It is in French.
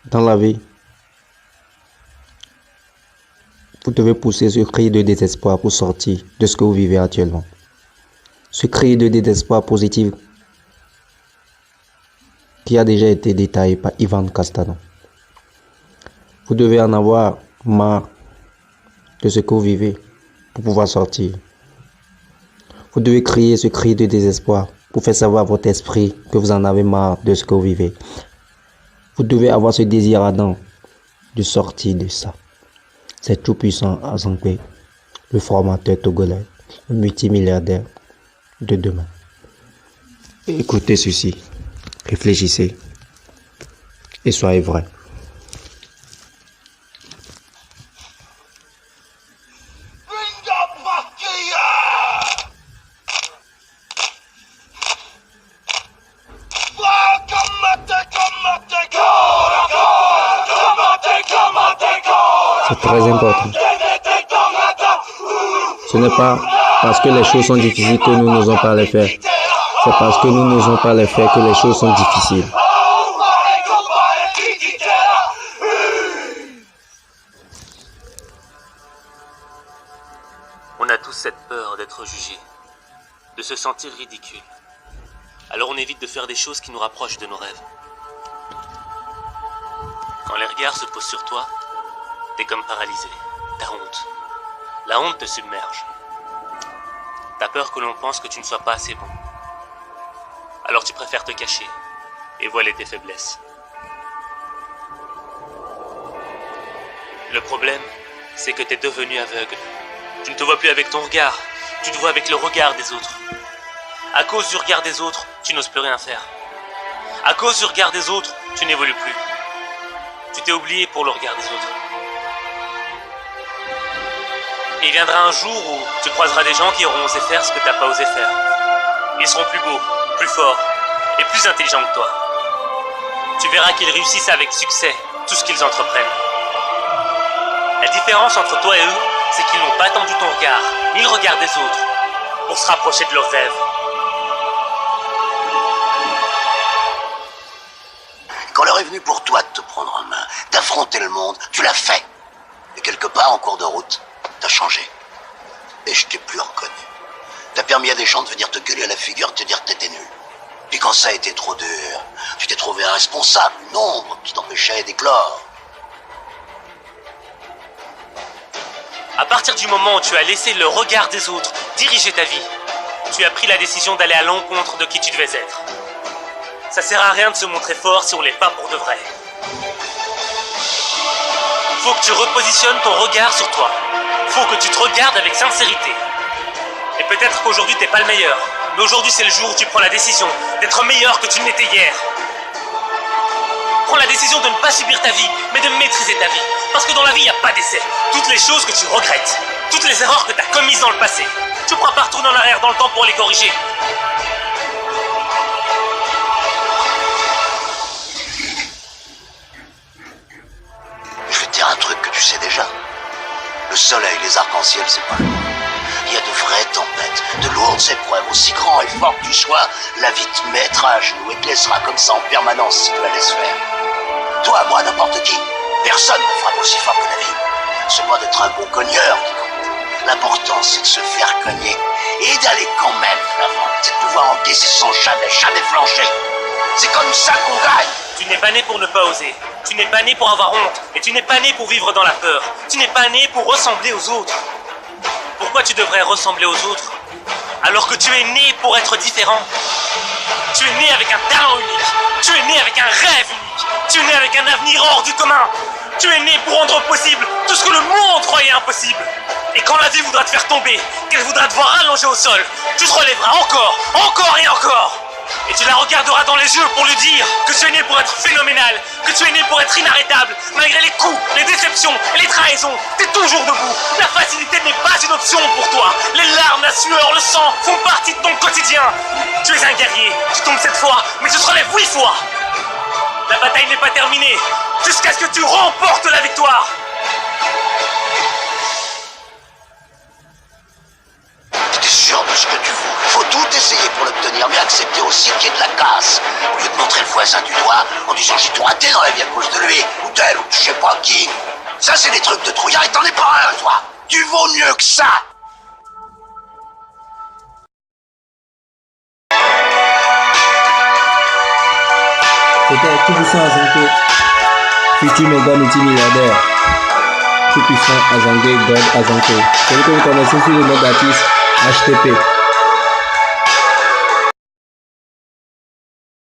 Dans la vie, vous devez pousser ce cri de désespoir pour sortir de ce que vous vivez actuellement. Ce cri de désespoir positif qui a déjà été détaillé par Ivan Castano. Vous devez en avoir marre de ce que vous vivez pour pouvoir sortir. Vous devez crier ce cri de désespoir pour faire savoir à votre esprit que vous en avez marre de ce que vous vivez. Vous devez avoir ce désir ardent de sortir de ça. C'est tout puissant Azankwe, le formateur togolais, le multimilliardaire de demain. Écoutez ceci, réfléchissez et soyez vrai. C'est très important. Ce n'est pas parce que les choses sont difficiles que nous n'osons pas les faire. C'est parce que nous n'osons pas les faire que les choses sont difficiles. On a tous cette peur d'être jugé, de se sentir ridicule. Alors on évite de faire des choses qui nous rapprochent de nos rêves. Quand les regards se posent sur toi, t'es comme paralysé, t'as honte. La honte te submerge. T'as peur que l'on pense que tu ne sois pas assez bon. Alors tu préfères te cacher et voiler tes faiblesses. Le problème, c'est que t'es devenu aveugle. Tu ne te vois plus avec ton regard, tu te vois avec le regard des autres. À cause du regard des autres, tu n'oses plus rien faire. À cause du regard des autres, tu n'évolues plus. Tu t'es oublié pour le regard des autres. Et il viendra un jour où tu croiseras des gens qui auront osé faire ce que t'as pas osé faire. Ils seront plus beaux, plus forts et plus intelligents que toi. Tu verras qu'ils réussissent avec succès tout ce qu'ils entreprennent. La différence entre toi et eux, c'est qu'ils n'ont pas attendu ton regard, ni le regard des autres, pour se rapprocher de leurs rêves. Quand l'heure est venue pour toi de te prendre en main, d'affronter le monde, tu l'as fait. Et quelque part, en cours de route, t'as changé. Et je t'ai plus reconnu. T'as permis à des gens de venir te gueuler à la figure, de te dire que t'étais nul. Puis quand ça a été trop dur, tu t'es trouvé un responsable, une ombre qui t'empêchait d'éclore. À partir du moment où tu as laissé le regard des autres diriger ta vie, tu as pris la décision d'aller à l'encontre de qui tu devais être. Ça sert à rien de se montrer fort si on l'est pas pour de vrai. Faut que tu repositionnes ton regard sur toi. Faut que tu te regardes avec sincérité. Et peut-être qu'aujourd'hui t'es pas le meilleur, mais aujourd'hui c'est le jour où tu prends la décision d'être meilleur que tu ne l'étais hier. Prends la décision de ne pas subir ta vie, mais de maîtriser ta vie. Parce que dans la vie, il n'y a pas d'essai. Toutes les choses que tu regrettes, toutes les erreurs que tu as commises dans le passé, tu ne pourras pas retourner en arrière dans le temps pour les corriger. Je vais te dire un truc que tu sais déjà. Le soleil, les arcs-en-ciel, c'est pas loin. Il y a de vraies tempêtes, de lourdes épreuves. Aussi grand et fort que tu sois, la vie te mettra à genoux et te laissera comme ça en permanence si tu la laisses faire. Toi, moi, n'importe qui, personne ne frappe aussi fort que la vie. C'est pas d'être un bon cogneur qui compte. L'important, c'est de se faire cogner et d'aller quand même de l'avant. C'est de pouvoir encaisser sans jamais flancher. C'est comme ça qu'on gagne. Tu n'es pas né pour ne pas oser. Tu n'es pas né pour avoir honte. Et tu n'es pas né pour vivre dans la peur. Tu n'es pas né pour ressembler aux autres. Pourquoi tu devrais ressembler aux autres alors que tu es né pour être différent? Tu es né avec un talent unique. Tu es né avec un rêve unique. Tu es né avec un avenir hors du commun. Tu es né pour rendre possible tout ce que le monde croyait impossible. Et quand la vie voudra te faire tomber, qu'elle voudra te voir allongé au sol, tu te relèveras encore et encore. Et tu la regarderas dans les yeux pour lui dire que tu es né pour être phénoménal, que tu es né pour être inarrêtable. Malgré les coups, les déceptions et les trahisons, t'es toujours debout. La facilité n'est pas une option pour toi. Les larmes, la sueur, le sang font partie de ton quotidien. Tu es un guerrier, tu tombes cette fois, mais tu te relèves 8 fois. La bataille n'est pas terminée, jusqu'à ce que tu remportes la victoire. T'es sûr de ce que tu veux? Faut tout essayer pour l'obtenir, mais accepter aussi qu'il y ait de la casse. Au lieu de montrer le voisin du doigt en disant j'ai tout raté dans la vie à cause de lui, ou d'elle, ou je sais pas qui. Ça, c'est des trucs de trouillard et t'en es pas un, toi. Tu vaux mieux que ça. C'était tout puissant Azanke, futur méga multimilliardaire. Tout puissant Azanke, God Azanke. Celui que vous connaissez sur le nom d'artiste HTP.